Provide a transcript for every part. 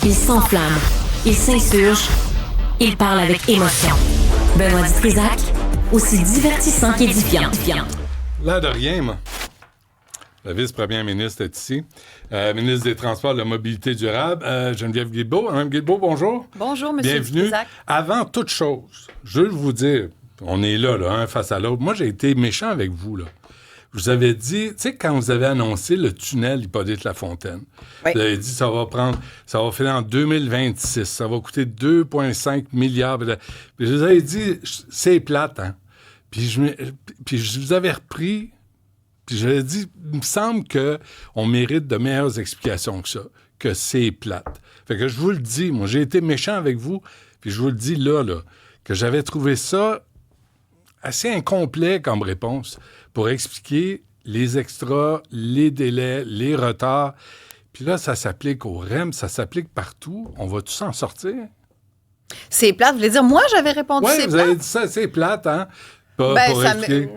Il s'enflamme, il s'insurge, il parle avec émotion. Benoît Dutrisac, aussi divertissant qu'édifiant. L'air de rien, moi. La vice-première ministre est ici. Ministre des Transports et de la Mobilité durable, Geneviève Guilbeault. Mme Guilbeault, bonjour. Bonjour, M. Bienvenue. Dutrisac. Avant toute chose, je veux vous dire, on est là, un face à l'autre. Moi, j'ai été méchant avec vous, là. Je vous avais dit, tu sais, quand vous avez annoncé le tunnel Hippolyte-Lafontaine, oui. Vous avez dit ça va finir en 2026, ça va coûter 2,5 milliards. Puis je vous avais dit, c'est plate, hein. Puis je vous avais repris, puis j'avais dit, il me semble qu'on mérite de meilleures explications que ça, que c'est plate. Fait que je vous le dis, moi, j'ai été méchant avec vous, puis je vous le dis là, que j'avais trouvé ça assez incomplet comme réponse pour expliquer les extras, les délais, les retards. Puis là, ça s'applique au REM, ça s'applique partout. On va tous s'en sortir? C'est plate, vous voulez dire, moi, j'avais répondu Oui, c'est vous plate? avez dit ça, c'est plate, hein?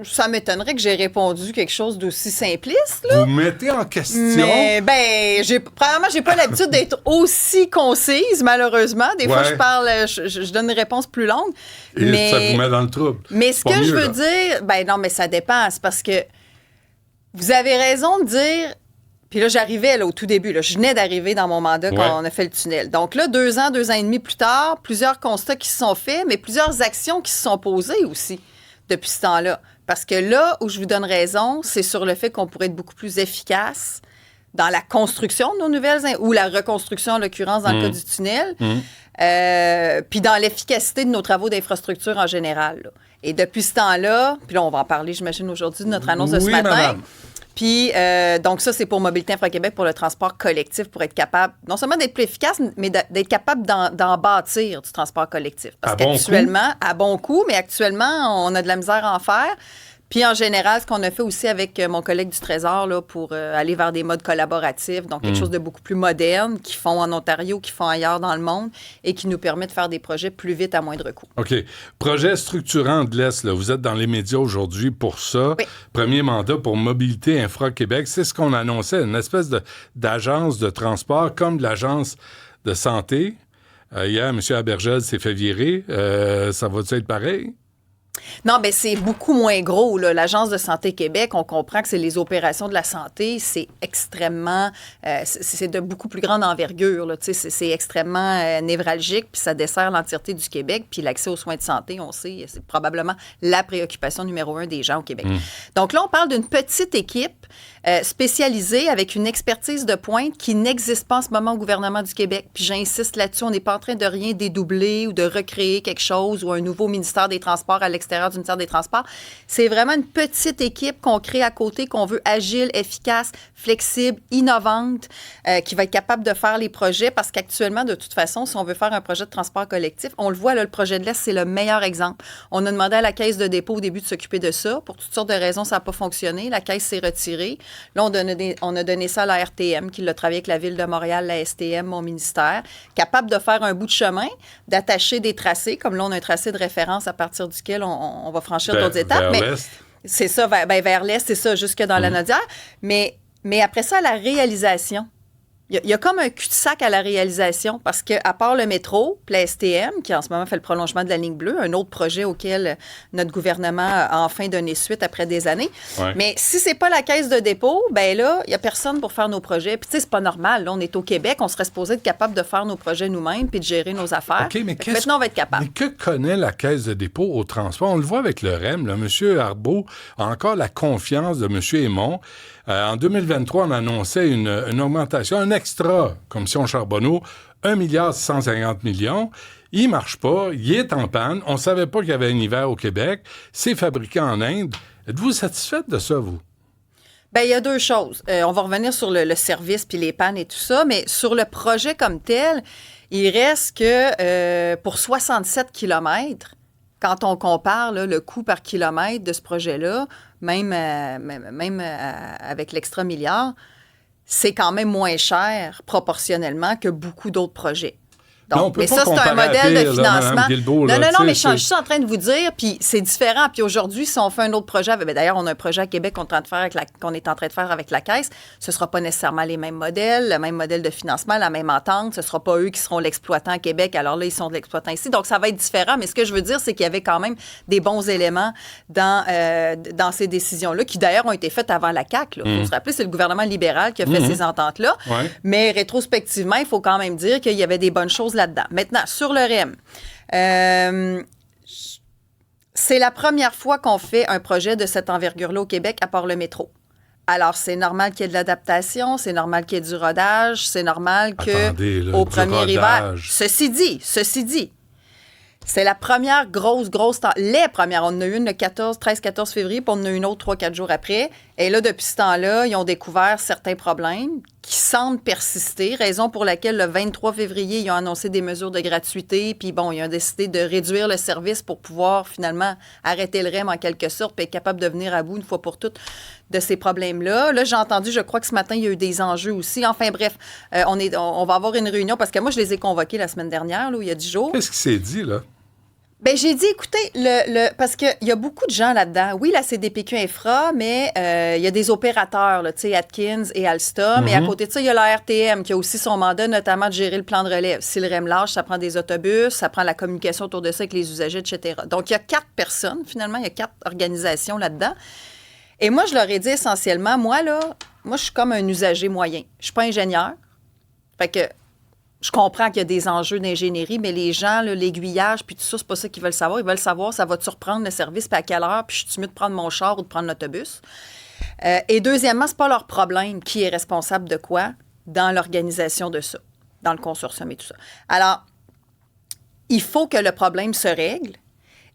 Ça m'étonnerait que j'ai répondu quelque chose d'aussi simpliste, là. Vous mettez en question... Mais, premièrement, j'ai pas l'habitude d'être aussi concise, malheureusement. Des fois, je donne une réponse plus longue. Et ça vous met dans le trouble. Mais ce que je veux dire... non, mais ça dépend. C'est parce que vous avez raison de dire... Puis là, j'arrivais au tout début. Là, je venais d'arriver dans mon mandat quand on a fait le tunnel. Donc là, 2 ans et demi plus tard, plusieurs constats qui se sont faits, mais plusieurs actions qui se sont posées aussi depuis ce temps-là. Parce que là où je vous donne raison, c'est sur le fait qu'on pourrait être beaucoup plus efficace dans la construction de nos nouvelles... ou la reconstruction, en l'occurrence, dans le cas du tunnel, puis dans l'efficacité de nos travaux d'infrastructure en général. Là. Et depuis ce temps-là, puis là, on va en parler, j'imagine, aujourd'hui, de notre annonce de ce matin. Madame. Puis, donc ça, c'est pour Mobilité Infra-Québec, pour le transport collectif, pour être capable, non seulement d'être plus efficace, mais d'être capable d'en bâtir du transport collectif. Parce qu'actuellement, à bon coût, mais actuellement, on a de la misère à en faire. Puis, en général, ce qu'on a fait aussi avec mon collègue du Trésor, là, pour aller vers des modes collaboratifs, donc quelque chose de beaucoup plus moderne, qu'ils font en Ontario, qu'ils font ailleurs dans le monde, et qui nous permet de faire des projets plus vite à moindre coût. OK. Projet structurant de l'Est, là, vous êtes dans les médias aujourd'hui pour ça. Oui. Premier mandat pour Mobilité Infra-Québec. C'est ce qu'on annonçait, une espèce d'agence de transport comme de l'agence de santé. Hier, M. Abergel s'est fait virer. Ça va-tu être pareil? Non, mais c'est beaucoup moins gros, là. L'Agence de santé Québec, on comprend que c'est les opérations de la santé, c'est extrêmement... c'est de beaucoup plus grande envergure, là. C'est extrêmement névralgique, puis ça dessert l'entièreté du Québec, puis l'accès aux soins de santé, on sait, c'est probablement la préoccupation numéro 1 des gens au Québec. Donc là, on parle d'une petite équipe spécialisée avec une expertise de pointe qui n'existe pas en ce moment au gouvernement du Québec. Puis j'insiste là-dessus, on n'est pas en train de rien dédoubler ou de recréer quelque chose ou un nouveau ministère des Transports à l'extérieur du ministère des Transports. C'est vraiment une petite équipe qu'on crée à côté, qu'on veut agile, efficace, flexible, innovante, qui va être capable de faire les projets parce qu'actuellement, de toute façon, si on veut faire un projet de transport collectif, on le voit, là, le projet de l'Est, c'est le meilleur exemple. On a demandé à la Caisse de dépôt au début de s'occuper de ça. Pour toutes sortes de raisons, ça n'a pas fonctionné. La Caisse s'est retirée. Là, on a donné ça à la RTM, qui l'a travaillé avec la Ville de Montréal, la STM, mon ministère, capable de faire un bout de chemin, d'attacher des tracés, comme là, on a un tracé de référence à partir duquel on va franchir d'autres étapes. Vers l'Est? C'est ça, vers l'Est, c'est ça, jusque dans la Nodière. Mais après ça, la réalisation. Il y a comme un cul-de-sac à la réalisation parce qu'à part le métro, la STM, qui en ce moment fait le prolongement de la ligne bleue, un autre projet auquel notre gouvernement a enfin donné suite après des années. Ouais. Mais si c'est pas la caisse de dépôt, ben là, il y a personne pour faire nos projets. Puis tu sais, c'est pas normal. Là, on est au Québec, on serait supposé être capable de faire nos projets nous-mêmes puis de gérer nos affaires. OK, mais maintenant, on va être capable. Mais que connaît la Caisse de dépôt au transport? On le voit avec le REM. Là. M. Arbeau a encore la confiance de M. Aymon. En 2023, on annonçait une augmentation, un extra, Commission Charbonneau, 1,650 milliard. Il ne marche pas, il est en panne. On ne savait pas qu'il y avait un hiver au Québec. C'est fabriqué en Inde. Êtes-vous satisfaite de ça, vous? Bien, il y a 2 choses. On va revenir sur le service puis les pannes et tout ça, mais sur le projet comme tel, il reste que pour 67 kilomètres, quand on compare là, le coût par kilomètre de ce projet-là, même avec l'extra milliard, c'est quand même moins cher proportionnellement que beaucoup d'autres projets. Donc, non, on peut mais pas ça, c'est un comparer modèle à de pire, là, financement. Mme Guilbeault, là, non, mais tu sais, je suis juste en train de vous dire, puis c'est différent. Puis aujourd'hui, si on fait un autre projet, d'ailleurs, on a un projet à Québec qu'on est en train de faire avec la Caisse, ce ne sera pas nécessairement les mêmes modèles, le même modèle de financement, la même entente. Ce ne sera pas eux qui seront l'exploitant à Québec, alors là, ils sont de l'exploitant ici. Donc, ça va être différent. Mais ce que je veux dire, c'est qu'il y avait quand même des bons éléments dans ces décisions-là, qui d'ailleurs ont été faites avant la CAQ. Il faut se rappeler, c'est le gouvernement libéral qui a fait ces ententes-là. Ouais. Mais rétrospectivement, il faut quand même dire qu'il y avait des bonnes choses là-dedans. Maintenant, sur le REM, c'est la première fois qu'on fait un projet de cette envergure-là au Québec, à part le métro. Alors, c'est normal qu'il y ait de l'adaptation, c'est normal qu'il y ait du rodage, c'est normal qu'au premier hiver... Ceci dit, c'est la première les premières. On en a eu une le 13-14 février, puis on en a eu une autre 3-4 jours après. Et là, depuis ce temps-là, ils ont découvert certains problèmes qui semblent persister, raison pour laquelle le 23 février, ils ont annoncé des mesures de gratuité, puis bon, ils ont décidé de réduire le service pour pouvoir finalement arrêter le REM en quelque sorte, puis être capable de venir à bout une fois pour toutes de ces problèmes-là. Là, j'ai entendu, je crois que ce matin, il y a eu des enjeux aussi. Enfin bref, on va avoir une réunion, parce que moi, je les ai convoqués la semaine dernière, là, il y a 10 jours. Qu'est-ce qui s'est dit, là? Bien, j'ai dit, écoutez, parce qu'il y a beaucoup de gens là-dedans. Oui, la CDPQ Infra, mais il y a des opérateurs, tu sais, Atkins et Alstom. Et à côté de ça, il y a la RTM qui a aussi son mandat, notamment de gérer le plan de relève. Si le REM lâche, ça prend des autobus, ça prend la communication autour de ça avec les usagers, etc. Donc, il y a 4 personnes, finalement, il y a 4 organisations là-dedans. Et moi, je leur ai dit essentiellement, moi, je suis comme un usager moyen. Je suis pas ingénieur. Fait que je comprends qu'il y a des enjeux d'ingénierie, mais les gens, là, l'aiguillage, puis tout ça, c'est pas ça qu'ils veulent savoir. Ils veulent savoir, ça va-tu reprendre le service, puis à quelle heure, puis je suis mieux de prendre mon char ou de prendre l'autobus. Et deuxièmement, c'est pas leur problème qui est responsable de quoi dans l'organisation de ça, dans le consortium et tout ça. Alors, il faut que le problème se règle.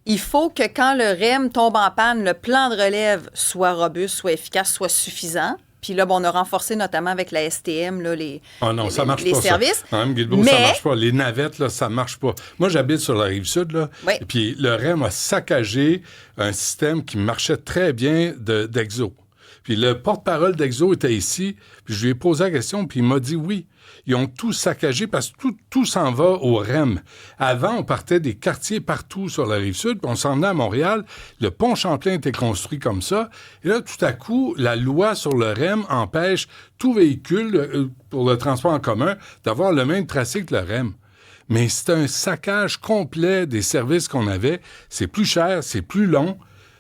Il faut que quand le REM tombe en panne, le plan de relève soit robuste, soit efficace, soit suffisant. Puis là, on a renforcé notamment avec la STM là, les services. Mme Guilbeault, ça marche pas. Les navettes, là, ça marche pas. Moi, j'habite sur la Rive-Sud, là. Oui. Et puis le REM a saccagé un système qui marchait très bien d'Exo. Puis le porte-parole d'Exo était ici, puis je lui ai posé la question, puis il m'a dit oui. Ils ont tout saccagé parce que tout s'en va au REM. Avant, on partait des quartiers partout sur la Rive-Sud, puis on s'en venait à Montréal. Le pont Champlain était construit comme ça. Et là, tout à coup, la loi sur le REM empêche tout véhicule pour le transport en commun d'avoir le même tracé que le REM. Mais c'est un saccage complet des services qu'on avait. C'est plus cher, c'est plus long.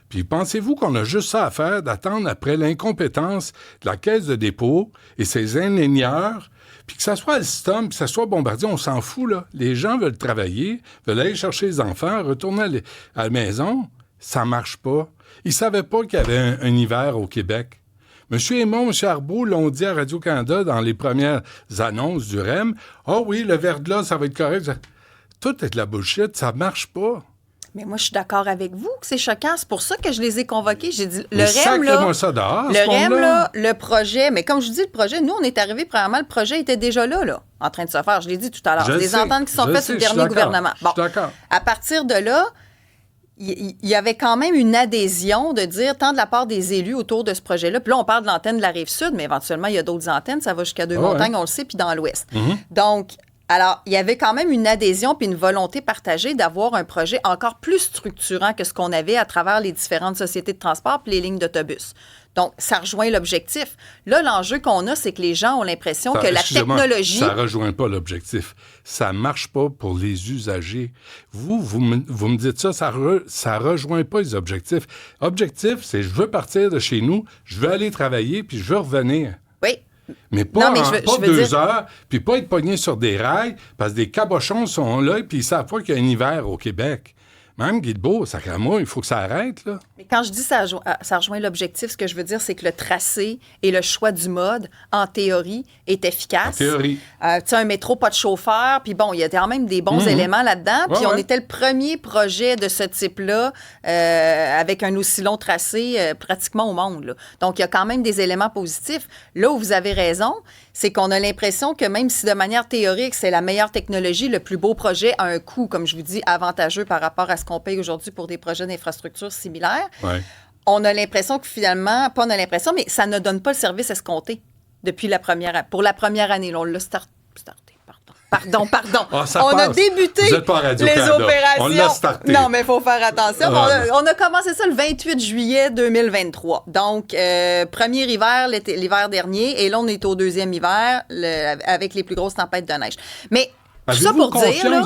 Puis pensez-vous qu'on a juste ça à faire, d'attendre après l'incompétence de la Caisse de dépôt et ses ingénieurs, puis que ça soit Alstom, que ça soit Bombardier, on s'en fout, là. Les gens veulent travailler, veulent aller chercher les enfants, retourner à la maison. Ça marche pas. Ils savaient pas qu'il y avait un hiver au Québec. M. Aymon, M. Arbeau l'ont dit à Radio-Canada dans les premières annonces du REM. « Ah oui, le verglas, ça va être correct. » Tout est de la bullshit, ça marche pas. Mais moi, je suis d'accord avec vous que c'est choquant. C'est pour ça que je les ai convoqués. J'ai dit, le REM, là, le projet, mais comme je vous dis, le projet, nous, on est arrivés, premièrement, le projet était déjà là, en train de se faire. Je l'ai dit tout à l'heure. Des ententes qui sont faites sous le dernier gouvernement. Bon, à partir de là, il y avait quand même une adhésion de dire, tant de la part des élus autour de ce projet-là. Puis là, on parle de l'antenne de la Rive-Sud, mais éventuellement, il y a d'autres antennes. Ça va jusqu'à Deux-Montagnes, on le sait, puis dans l'Ouest. Donc, alors, il y avait quand même une adhésion puis une volonté partagée d'avoir un projet encore plus structurant que ce qu'on avait à travers les différentes sociétés de transport puis les lignes d'autobus. Donc, ça rejoint l'objectif. Là, l'enjeu qu'on a, c'est que les gens ont l'impression que la technologie... Ça ne rejoint pas l'objectif. Ça ne marche pas pour les usagers. Vous me dites ça, ça rejoint pas les objectifs. Objectif, c'est je veux partir de chez nous, je veux aller travailler puis je veux revenir. Oui. Mais pas 2 heures, puis pas être pogné sur des rails, parce que des cabochons sont là, puis ils savent pas qu'il y a un hiver au Québec. Mme Guilbeault, sacrément, il faut que ça arrête, là. Mais quand je dis ça rejoint l'objectif, ce que je veux dire, c'est que le tracé et le choix du mode, en théorie, est efficace. En théorie. Tu sais, un métro, pas de chauffeur, puis bon, il y a quand même des bons éléments là-dedans. Puis on était le premier projet de ce type-là avec un aussi long tracé pratiquement au monde, là. Donc, il y a quand même des éléments positifs. Là où vous avez raison, c'est qu'on a l'impression que même si de manière théorique, c'est la meilleure technologie, le plus beau projet a un coût, comme je vous dis, avantageux par rapport à ce qu'on paye aujourd'hui pour des projets d'infrastructures similaires. Ouais. On a l'impression que finalement, pas on a l'impression, mais ça ne donne pas le service escompté pour la première année. Là, on l'a starté, pardon. Pardon. Ah, ça On a passe. débuté Vous êtes pas à les Radio-Canada. opérations. On l'a starté. Non, mais il faut faire attention. Ah, On a commencé ça le 28 juillet 2023. Donc, premier hiver, l'hiver dernier. Et là, on est au deuxième hiver avec les plus grosses tempêtes de neige. Mais tout ça pour dire, là,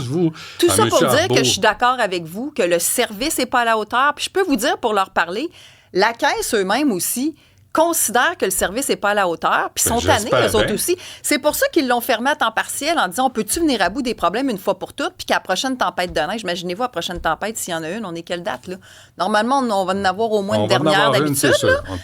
tout ça pour dire que je suis d'accord avec vous, que le service n'est pas à la hauteur. Puis je peux vous dire, pour leur parler, la Caisse eux-mêmes aussi considèrent que le service n'est pas à la hauteur, puis sont tannés, eux autres aussi. C'est pour ça qu'ils l'ont fermé à temps partiel en disant, on peut-tu venir à bout des problèmes une fois pour toutes, puis qu'à la prochaine tempête de neige, imaginez-vous, à la prochaine tempête, s'il y en a une, on est quelle date, là? Normalement, on va en avoir au moins une dernière d'habitude.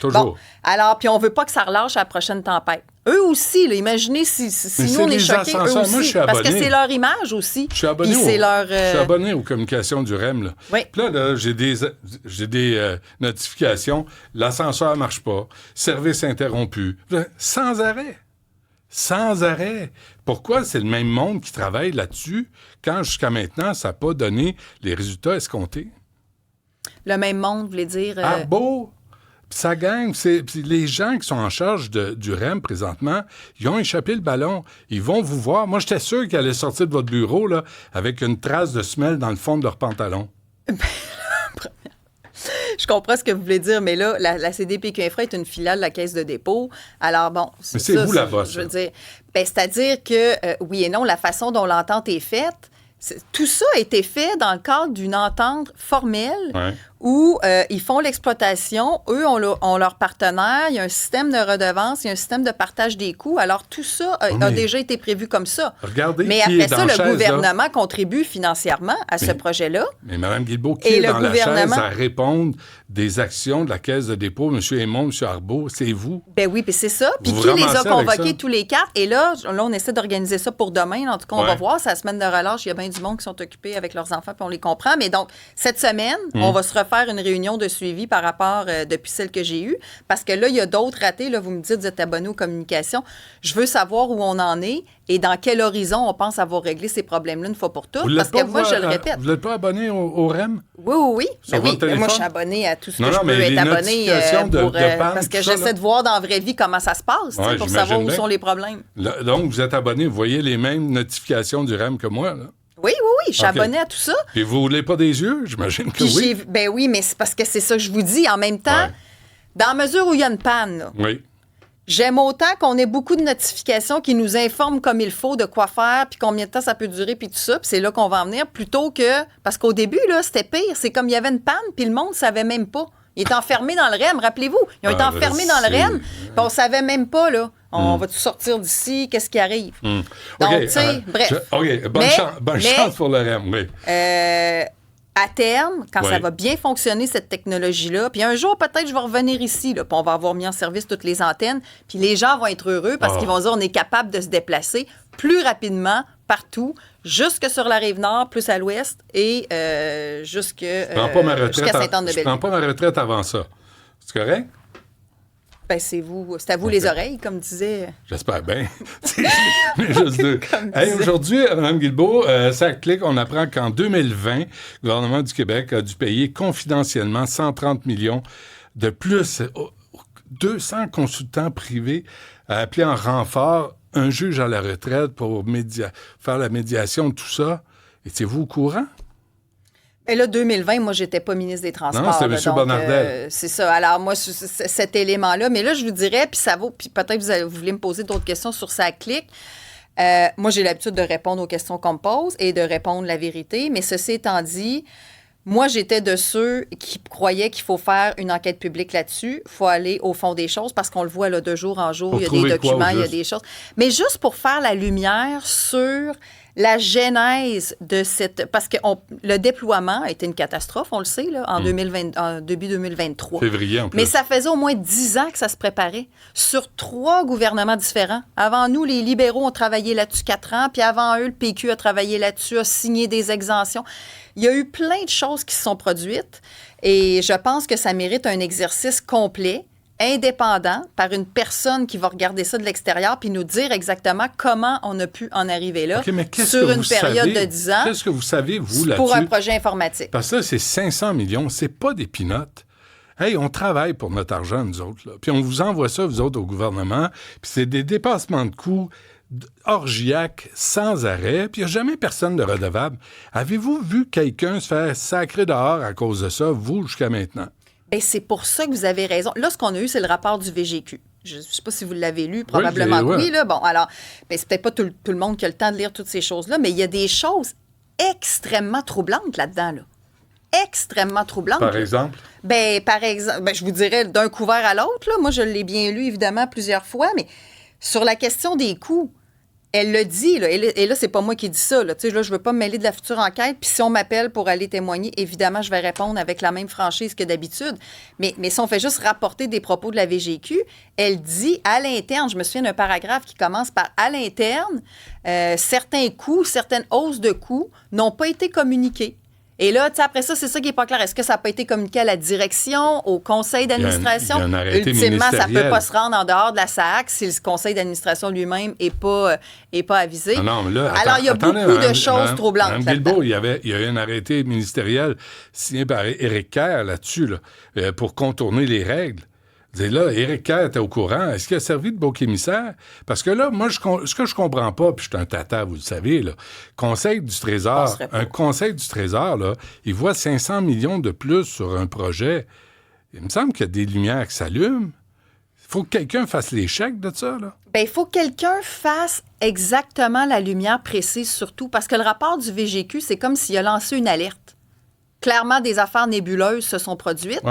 Toujours. Bon, alors, puis on veut pas que ça relâche à la prochaine tempête. Eux aussi, là, imaginez si nous, on est choqués, eux aussi. Moi, je suis parce que c'est leur image aussi. Je suis abonné aux communications du REM. Là. Oui. Puis là, j'ai des notifications. L'ascenseur ne marche pas. Service interrompu. Sans arrêt. Sans arrêt. Pourquoi c'est le même monde qui travaille là-dessus quand, jusqu'à maintenant, ça n'a pas donné les résultats escomptés? Le même monde, vous voulez dire... Ah, beau! Puis ça gagne. Puis les gens qui sont en charge du REM présentement, ils ont échappé le ballon. Ils vont vous voir. Moi, j'étais sûr qu'ils allaient sortir de votre bureau là, avec une trace de semelle dans le fond de leur pantalon. Je comprends ce que vous voulez dire, mais là, la CDPQ Infra est une filiale de la Caisse de dépôt. Alors, bon... Mais c'est vous là-bas, je veux dire, c'est-à-dire que, oui et non, la façon dont l'entente est faite, tout ça a été fait dans le cadre d'une entente formelle où ils font l'exploitation, eux ont leur partenaire, il y a un système de redevance, il y a un système de partage des coûts. Alors, tout ça a déjà été prévu comme ça. Regardez mais qui après est dans ça, la le chaise, gouvernement là. Contribue financièrement à ce projet-là. Mais Mme Guilbeault, qui est dans la chaise à répondre des actions de la Caisse de dépôt, M. Aymon, M. Arbault, c'est vous? Ben oui, puis c'est ça. Puis qui les a convoqués tous les quatre? Et là, on essaie d'organiser ça pour demain. En tout cas, on va voir. C'est la semaine de relâche. Il y a bien du monde qui sont occupés avec leurs enfants, puis on les comprend. Mais donc, cette semaine, on va se refaire une réunion de suivi par rapport depuis celle que j'ai eue. Parce que là, il y a d'autres ratés. Là, vous me dites, vous êtes abonné aux communications. Je veux savoir où on en est et dans quel horizon on pense avoir réglé ces problèmes-là une fois pour toutes. Parce que moi, je le répète. Vous n'êtes pas abonné au REM? Oui. Sur votre téléphone? Moi, je suis abonné à tout ce que je peux être abonné pour, parce que j'essaie de voir dans la vraie vie comment ça se passe pour savoir où sont les problèmes. Là, donc, vous êtes abonné, vous voyez les mêmes notifications du REM que moi, là? Oui, je suis abonné à tout ça. Et vous ne voulez pas des yeux? J'imagine que oui. Ben oui, mais c'est parce que c'est ça que je vous dis. En même temps, dans la mesure où il y a une panne, là, j'aime autant qu'on ait beaucoup de notifications qui nous informent comme il faut de quoi faire, puis combien de temps ça peut durer, puis tout ça, puis c'est là qu'on va en venir, plutôt que... Parce qu'au début, là, c'était pire. C'est comme il y avait une panne, puis le monde ne savait même pas. Ils étaient enfermés dans le REM, rappelez-vous. Ils ont été enfermés dans le REM, puis on ne savait même pas, là. On va tout sortir d'ici, qu'est-ce qui arrive? Donc, tu sais, bref. Bonne chance pour le REM, oui. À terme, quand ça va bien fonctionner, cette technologie-là, puis un jour, peut-être, je vais revenir ici, là, puis on va avoir mis en service toutes les antennes, puis les gens vont être heureux parce qu'ils vont dire on est capable de se déplacer plus rapidement partout, jusque sur la Rive-Nord, plus à l'ouest, et jusqu'à Sainte-Anne-de-Belleville. Je ne prends pas ma retraite avant ça. C'est correct? Ben, c'est à vous les oreilles, comme disait... J'espère bien. Juste deux. Hey, aujourd'hui, Mme Guilbeault, ça clique, on apprend qu'en 2020, le gouvernement du Québec a dû payer confidentiellement 130 millions de plus. 200 consultants privés appelés en renfort un juge à la retraite pour faire la médiation de tout ça. Étiez-vous au courant? Et là, 2020, moi, j'étais pas ministre des Transports. Non, c'était M. Bonnardel. C'est ça. Alors, moi, cet élément-là, mais là, je vous dirais, puis ça vaut, puis peut-être vous voulez me poser d'autres questions sur ça clique. Moi, j'ai l'habitude de répondre aux questions qu'on me pose et de répondre la vérité. Mais ceci étant dit, moi, j'étais de ceux qui croyaient qu'il faut faire une enquête publique là-dessus. Il faut aller au fond des choses parce qu'on le voit là, de jour en jour. Il y a des documents, il y a des choses. Mais juste pour faire la lumière sur la genèse de cette... Parce que le déploiement a été une catastrophe, on le sait, là, en début 2023. Février, en plus. Mais ça faisait au moins 10 ans que ça se préparait sur 3 gouvernements différents. Avant nous, les libéraux ont travaillé là-dessus 4 ans, puis avant eux, le PQ a travaillé là-dessus, a signé des exemptions. Il y a eu plein de choses qui se sont produites et je pense que ça mérite un exercice complet, indépendant, par une personne qui va regarder ça de l'extérieur puis nous dire exactement comment on a pu en arriver là sur une période de 10 ans. Qu'est-ce que vous savez, vous, là-dessus? Pour un projet informatique. Parce que là, c'est 500 millions, c'est pas des pinottes. Hey, on travaille pour notre argent, nous autres, là. Puis on vous envoie ça, vous autres, au gouvernement, puis c'est des dépassements de coûts orgiaque sans arrêt, puis il n'y a jamais personne de redevable. Avez-vous vu quelqu'un se faire sacrer dehors à cause de ça, vous, jusqu'à maintenant? Bien, c'est pour ça que vous avez raison. Là, ce qu'on a eu, c'est le rapport du VGQ. Je ne sais pas si vous l'avez lu, probablement que oui. Là. Bon, alors, ben, c'est peut-être pas tout le monde qui a le temps de lire toutes ces choses-là, mais il y a des choses extrêmement troublantes là-dedans, là. Extrêmement troublantes. Par exemple? Par exemple, je vous dirais d'un couvert à l'autre, là. Moi, je l'ai bien lu, évidemment, plusieurs fois, mais sur la question des coûts, elle le dit, là, et là, c'est pas moi qui dis ça. Là, là, je veux pas me mêler de la future enquête. Puis si on m'appelle pour aller témoigner, évidemment, je vais répondre avec la même franchise que d'habitude. Mais si on fait juste rapporter des propos de la VGQ, elle dit à l'interne, je me souviens d'un paragraphe qui commence par « à l'interne, certains coûts, certaines hausses de coûts n'ont pas été communiqués ». Et là, après ça, c'est ça qui n'est pas clair. Est-ce que ça n'a pas été communiqué à la direction, au conseil d'administration? Il y a un arrêté Ultimement, ça ne peut pas ministériel. se rendre en dehors de la SAAC si le conseil d'administration lui-même n'est pas avisé. Non, mais là, alors, il y a beaucoup de choses troublantes. Mme Guilbeault, il y a eu un arrêté ministériel signé par Éric Kerr là-dessus, là, pour contourner les règles. Là, Éric Kerr était au courant. Est-ce qu'il a servi de bouc émissaire? Parce que là, moi, ce que je comprends pas, puis je suis un tata, vous le savez, là, Conseil du Trésor, un Conseil du Trésor, là, il voit 500 millions de plus sur un projet. Il me semble qu'il y a des lumières qui s'allument. Il faut que quelqu'un fasse les chèques de ça, là. Bien, il faut que quelqu'un fasse exactement la lumière précise, surtout, parce que le rapport du VGQ, c'est comme s'il a lancé une alerte. Clairement, des affaires nébuleuses se sont produites,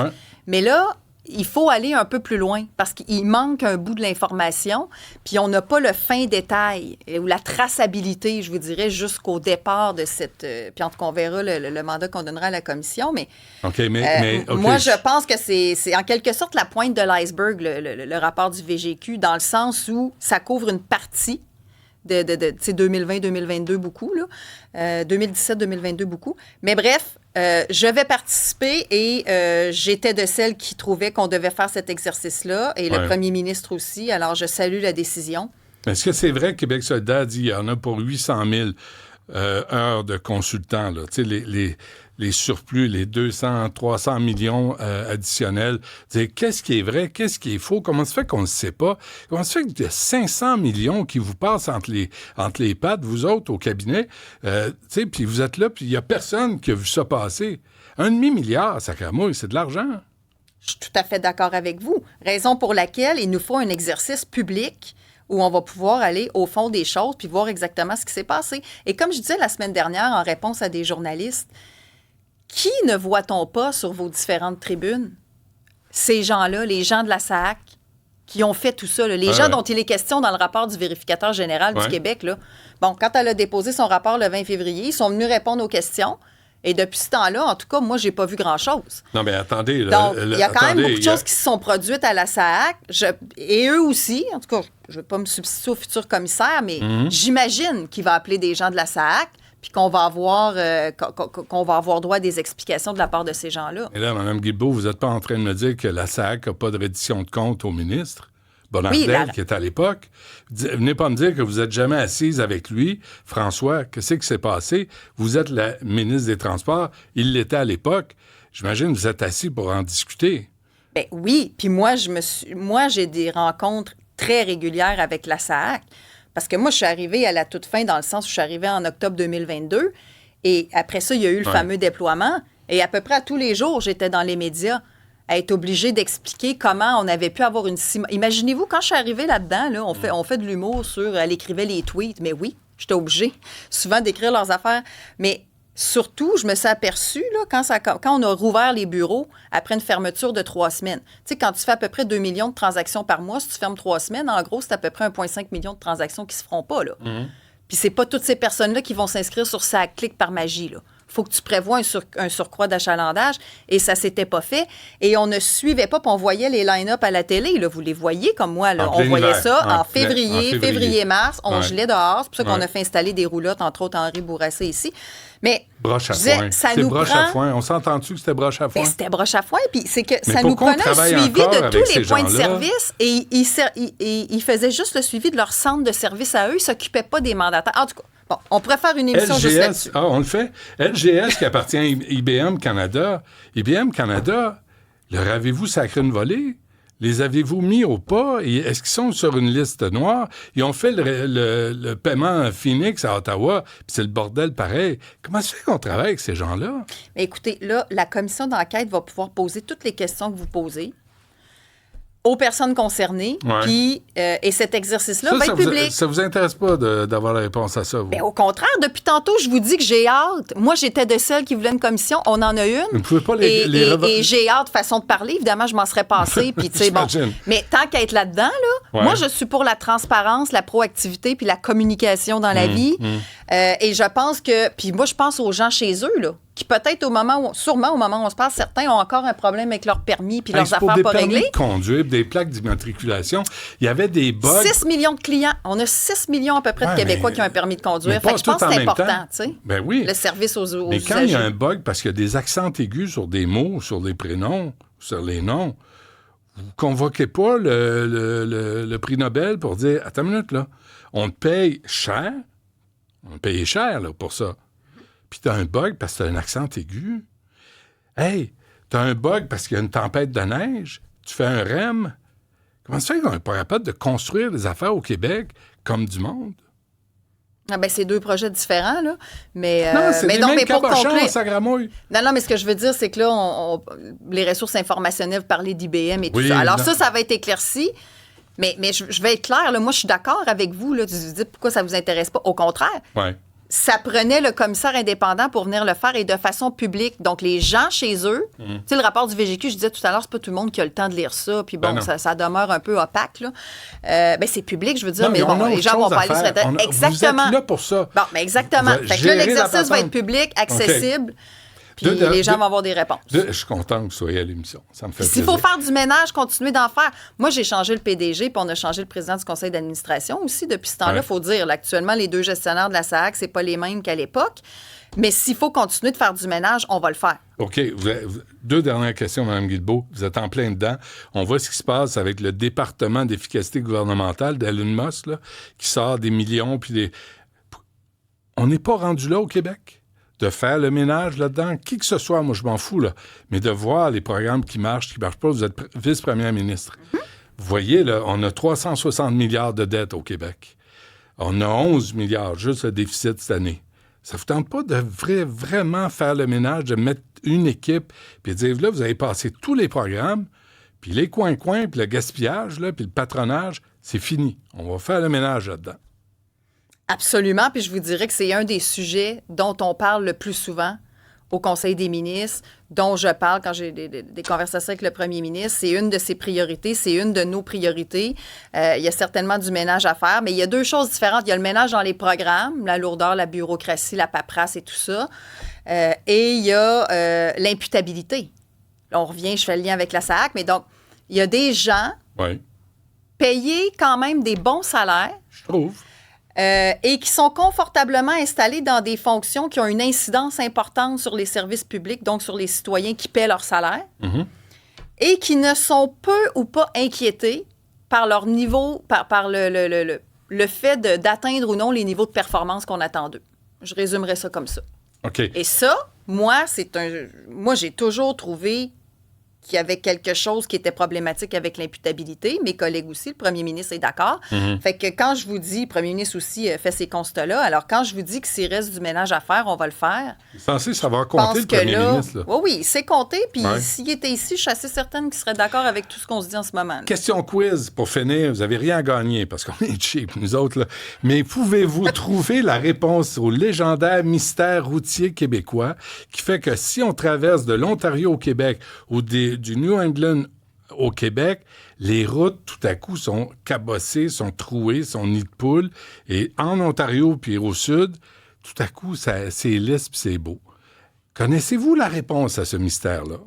mais là, il faut aller un peu plus loin parce qu'il manque un bout de l'information, puis on n'a pas le fin détail ou la traçabilité, je vous dirais, jusqu'au départ de cette... puis en tout cas, on verra le mandat qu'on donnera à la commission, mais... Moi, je pense que c'est en quelque sorte la pointe de l'iceberg, le rapport du VGQ, dans le sens où ça couvre une partie de 2020-2022 beaucoup, là. 2017-2022 beaucoup. Mais bref, je vais participer et j'étais de celles qui trouvaient qu'on devait faire cet exercice-là et le premier ministre aussi. Alors, je salue la décision. Est-ce que c'est vrai que Québec solidaire dit qu'il y en a pour 800 000 heures de consultants, là? Tu sais, les surplus, les 200, 300 millions additionnels. Qu'est-ce qui est vrai? Qu'est-ce qui est faux? Comment se fait qu'on ne sait pas? Comment se fait qu'il y a 500 millions qui vous passent entre les pattes, vous autres, au cabinet? Puis vous êtes là, puis il n'y a personne qui a vu ça passer. 1,5 milliard, sacrémouille, c'est de l'argent. Je suis tout à fait d'accord avec vous. Raison pour laquelle il nous faut un exercice public où on va pouvoir aller au fond des choses puis voir exactement ce qui s'est passé. Et comme je disais la semaine dernière en réponse à des journalistes, qui ne voit-on pas sur vos différentes tribunes? Ces gens-là, les gens de la SAAC, qui ont fait tout ça, là, les gens dont il est question dans le rapport du vérificateur général du Québec. Là. Bon, quand elle a déposé son rapport le 20 février, ils sont venus répondre aux questions. Et depuis ce temps-là, en tout cas, moi, j'ai pas vu grand-chose. Non, mais attendez. Donc, il y a quand même beaucoup de choses qui se sont produites à la SAAC. Et eux aussi, en tout cas, je ne vais pas me substituer au futur commissaire, mais j'imagine qu'il va appeler des gens de la SAAC puis qu'on va avoir droit à des explications de la part de ces gens-là. Et là, Mme Guilbeault, vous n'êtes pas en train de me dire que la SAAC n'a pas de reddition de compte au ministre? Bonnardel, qui était à l'époque. Venez pas me dire que vous n'êtes jamais assise avec lui. François, qu'est-ce qui s'est passé? Vous êtes la ministre des Transports. Il l'était à l'époque. J'imagine que vous êtes assis pour en discuter. Bien oui. Puis moi, j'ai des rencontres très régulières avec la SAAC. Parce que moi, je suis arrivée à la toute fin, dans le sens où je suis arrivée en octobre 2022. Et après ça, il y a eu le fameux déploiement. Et à peu près à tous les jours, j'étais dans les médias à être obligée d'expliquer comment on avait pu avoir une... Imaginez-vous, quand je suis arrivée là-dedans, là, on fait de l'humour sur... Elle écrivait les tweets. Mais oui, j'étais obligée souvent d'écrire leurs affaires. Mais surtout, je me suis aperçue, là, quand on a rouvert les bureaux après une fermeture de 3 semaines. Tu sais, quand tu fais à peu près 2 millions de transactions par mois, si tu fermes 3 semaines, en gros, c'est à peu près 1,5 million de transactions qui se feront pas, là. Puis c'est pas toutes ces personnes-là qui vont s'inscrire sur SAAC-Clic par magie, là. Faut que tu prévois un surcroît d'achalandage, et ça s'était pas fait. Et on ne suivait pas, puis on voyait les line-up à la télé, là. Vous les voyez comme moi, là. On voyait ça en février-mars, on gelait dehors. C'est pour ça qu'on a fait installer des roulottes, entre autres Henri Bourassa ici. Mais broche à foin. C'est broche à foin. On s'entend-tu que c'était broche à foin? C'était broche à foin, puis c'est que ça nous prenait un suivi de tous les points de service, et ils faisaient juste le suivi de leur centre de service à eux. Ils ne s'occupaient pas des mandataires. En tout cas, bon, on pourrait faire une émission juste là-dessus. On le fait. LGS qui appartient à IBM Canada. IBM Canada, leur avez-vous sacré une volée? Les avez-vous mis au pas? Et est-ce qu'ils sont sur une liste noire? Ils ont fait le paiement Phoenix à Ottawa, puis c'est le bordel pareil. Comment se fait qu'on travaille avec ces gens-là? Mais écoutez, là, la commission d'enquête va pouvoir poser toutes les questions que vous posez aux personnes concernées, puis et cet exercice-là va être public. Ça vous intéresse pas d'avoir la réponse à ça, vous? Bien, au contraire, depuis tantôt, je vous dis que j'ai hâte. Moi, j'étais de celles qui voulaient une commission. On en a une. Vous ne pouvez pas et j'ai hâte, façon de parler. Évidemment, je m'en serais passée. Puis, tu sais, bon. Mais tant qu'à être là-dedans, là, moi, je suis pour la transparence, la proactivité, puis la communication dans la vie. Et je pense que... Puis moi, je pense aux gens chez eux, là, qui peut-être sûrement au moment où on se parle, certains ont encore un problème avec leur permis puis leurs affaires pas réglées. Pour des permis de conduire, des plaques d'immatriculation, il y avait des bugs. 6 millions de clients. On a 6 millions à peu près de Québécois qui ont un permis de conduire. Fait que je pense que c'est important, tu sais. Ben oui. Le service aux usagers. Mais quand il y a un bug, parce qu'il y a des accents aigus sur des mots, sur des prénoms, sur les noms, vous ne convoquez pas le prix Nobel pour dire, attends une minute, là, on te paye cher, on te paye cher là, pour ça. Puis t'as un bug parce que t'as un accent aigu. Hey, t'as un bug parce qu'il y a une tempête de neige. Tu fais un REM. Comment ça fait qu'on n'est pas capable de construire des affaires au Québec comme du monde? Ah ben, c'est deux projets différents, là. Mais, non, c'est des mêmes cabochons, ça gramouille. Non, mais ce que je veux dire, c'est que là, les ressources informationnelles, vous parlez d'IBM et tout ça. Alors ça va être éclairci. Mais je vais être claire, là, moi, je suis d'accord avec vous. Là, vous dites pourquoi ça ne vous intéresse pas. Au contraire. Ouais. Ça prenait le commissaire indépendant pour venir le faire et de façon publique. Donc, les gens chez eux, tu sais, le rapport du VGQ, je disais tout à l'heure, c'est pas tout le monde qui a le temps de lire ça. Puis bon, ça demeure un peu opaque, là. Ben, c'est public, je veux dire, mais bon, les gens vont pas aller sur Internet. Exactement. Vous êtes là pour ça. Bon, mais exactement. Fait que là, l'exercice va être public, accessible. Okay. Puis les gens vont avoir des réponses. Je suis content que vous soyez à l'émission. Ça me fait plaisir. S'il faut faire du ménage, continuer d'en faire. Moi, j'ai changé le PDG, puis on a changé le président du conseil d'administration aussi depuis ce temps-là. Il faut dire, là, actuellement, les deux gestionnaires de la SAAC, c'est pas les mêmes qu'à l'époque. Mais s'il faut continuer de faire du ménage, on va le faire. OK. Deux dernières questions, Mme Guilbeault. Vous êtes en plein dedans. On voit ce qui se passe avec le département d'efficacité gouvernementale d'Elon Musk, là, qui sort des millions. Puis on n'est pas rendu là au Québec? De faire le ménage là-dedans, qui que ce soit, moi je m'en fous, là, mais de voir les programmes qui marchent pas, vous êtes vice-première ministre. Vous voyez, là, on a 360 milliards de dettes au Québec. On a 11 milliards, juste le déficit cette année. Ça ne vous tente pas de vraiment faire le ménage, de mettre une équipe, puis de dire, là, vous avez passé tous les programmes, puis les coins-coins, puis le gaspillage, là, puis le patronage, c'est fini. On va faire le ménage là-dedans. Absolument, puis je vous dirais que c'est un des sujets dont on parle le plus souvent au Conseil des ministres, dont je parle quand j'ai des conversations avec le premier ministre. C'est une de ses priorités, c'est une de nos priorités. Il y a certainement du ménage à faire, mais il y a deux choses différentes. Il y a le ménage dans les programmes, la lourdeur, la bureaucratie, la paperasse et tout ça. Et il y a l'imputabilité. Là, on revient, je fais le lien avec la SAAC, mais donc, il y a des gens payés quand même des bons salaires. Je trouve. Et qui sont confortablement installés dans des fonctions qui ont une incidence importante sur les services publics, donc sur les citoyens qui paient leur salaire, et qui ne sont peu ou pas inquiétés par leur niveau, par le fait d'atteindre ou non les niveaux de performance qu'on attend d'eux. Je résumerai ça comme ça. Okay. Et ça, moi, j'ai toujours trouvé qu'il y avait quelque chose qui était problématique avec l'imputabilité. Mes collègues aussi, le premier ministre est d'accord. Fait que quand je vous dis, le premier ministre aussi fait ces constats-là, alors quand je vous dis que s'il reste du ménage à faire, on va le faire. Vous pensez que ça va compter, le premier ministre? Là. Oui, c'est compté. Puis s'il était ici, je suis assez certaine qu'il serait d'accord avec tout ce qu'on se dit en ce moment. Là. Question quiz pour finir. Vous n'avez rien à gagner parce qu'on est cheap, nous autres. Là. Mais pouvez-vous trouver la réponse au légendaire mystère routier québécois qui fait que si on traverse de l'Ontario au Québec ou du New England au Québec, les routes, tout à coup, sont cabossées, sont trouées, sont nids de poules. Et en Ontario puis au sud, tout à coup, c'est lisse puis c'est beau. Connaissez-vous la réponse à ce mystère-là?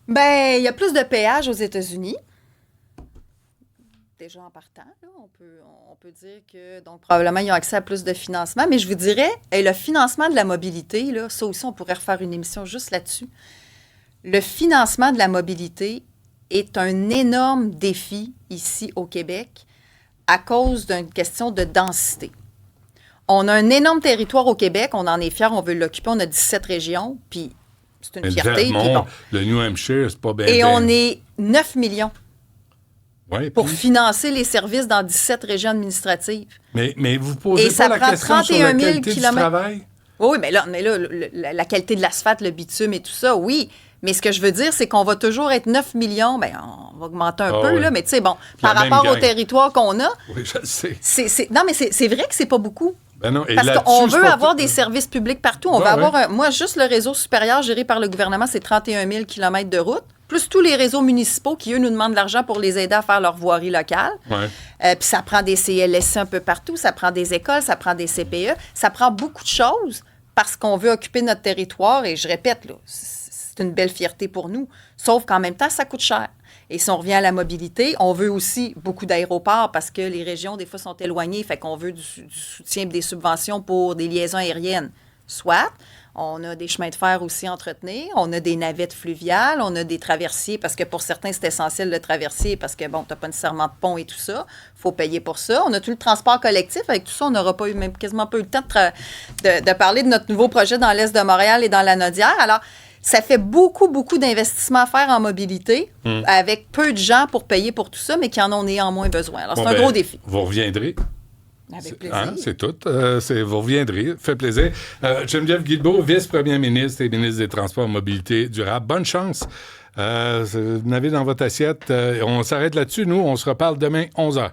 Bien, il y a plus de péages aux États-Unis. Déjà en partant, là, on peut dire que, donc, probablement, ils ont accès à plus de financement. Mais je vous dirais, le financement de la mobilité, là, ça aussi, on pourrait refaire une émission juste là-dessus. Le financement de la mobilité est un énorme défi ici au Québec à cause d'une question de densité. On a un énorme territoire au Québec, on en est fiers, on veut l'occuper, on a 17 régions, puis c'est une Mais le fierté. Puis Vermont, bon. le New Hampshire, c'est pas bien. Et on est 9 millions Ouais, pour puis- financer les services dans 17 régions administratives. Mais vous posez Et pas ça la prend question sur la 31 000 qualité du kilomètres. travail? Oui, mais là, la qualité de l'asphalte, le bitume et tout ça, oui. Mais ce que je veux dire, c'est qu'on va toujours être 9 millions. Bien, on va augmenter un peu, oui. là, mais tu sais, bon, La par même rapport au gang. territoire qu'on a, Oui, je le sais. non, mais c'est vrai que c'est pas beaucoup. Ben non, et Parce là-dessus, qu'on c'est veut pas avoir tout- des services publics partout. On Ouais, va avoir ouais. moi, juste le réseau supérieur géré par le gouvernement, c'est 31 000 km de route, plus tous les réseaux municipaux qui, eux, nous demandent de l'argent pour les aider à faire leur voirie locale. Ouais. Puis ça prend des CLSC un peu partout, ça prend des écoles, ça prend des CPE, ça prend beaucoup de choses parce qu'on veut occuper notre territoire. Et je répète, là, c'est une belle fierté pour nous. Sauf qu'en même temps, ça coûte cher. Et si on revient à la mobilité, on veut aussi beaucoup d'aéroports parce que les régions, des fois, sont éloignées. Fait qu'on veut du soutien et des subventions pour des liaisons aériennes. Soit, on a des chemins de fer aussi à entretenir, on a des navettes fluviales, on a des traversiers, parce que pour certains, c'est essentiel le traversier parce que, bon, tu n'as pas nécessairement de pont et tout ça. Il faut payer pour ça. On a tout le transport collectif. Avec tout ça, on n'aura pas eu, même quasiment pas eu le temps de parler de notre nouveau projet dans l'Est de Montréal et dans la Naudière. Alors, ça fait beaucoup, beaucoup d'investissements à faire en mobilité avec peu de gens pour payer pour tout ça, mais qui en ont néanmoins besoin. Alors, c'est Bon, un ben, gros défi. Vous reviendrez. Avec plaisir. Hein, c'est tout. Vous reviendrez. Fait plaisir. Geneviève Guilbeault, vice-première ministre et ministre des Transports et Mobilité durable. Bonne chance. Vous n'avez dans votre assiette. On s'arrête là-dessus. Nous, on se reparle demain, 11h.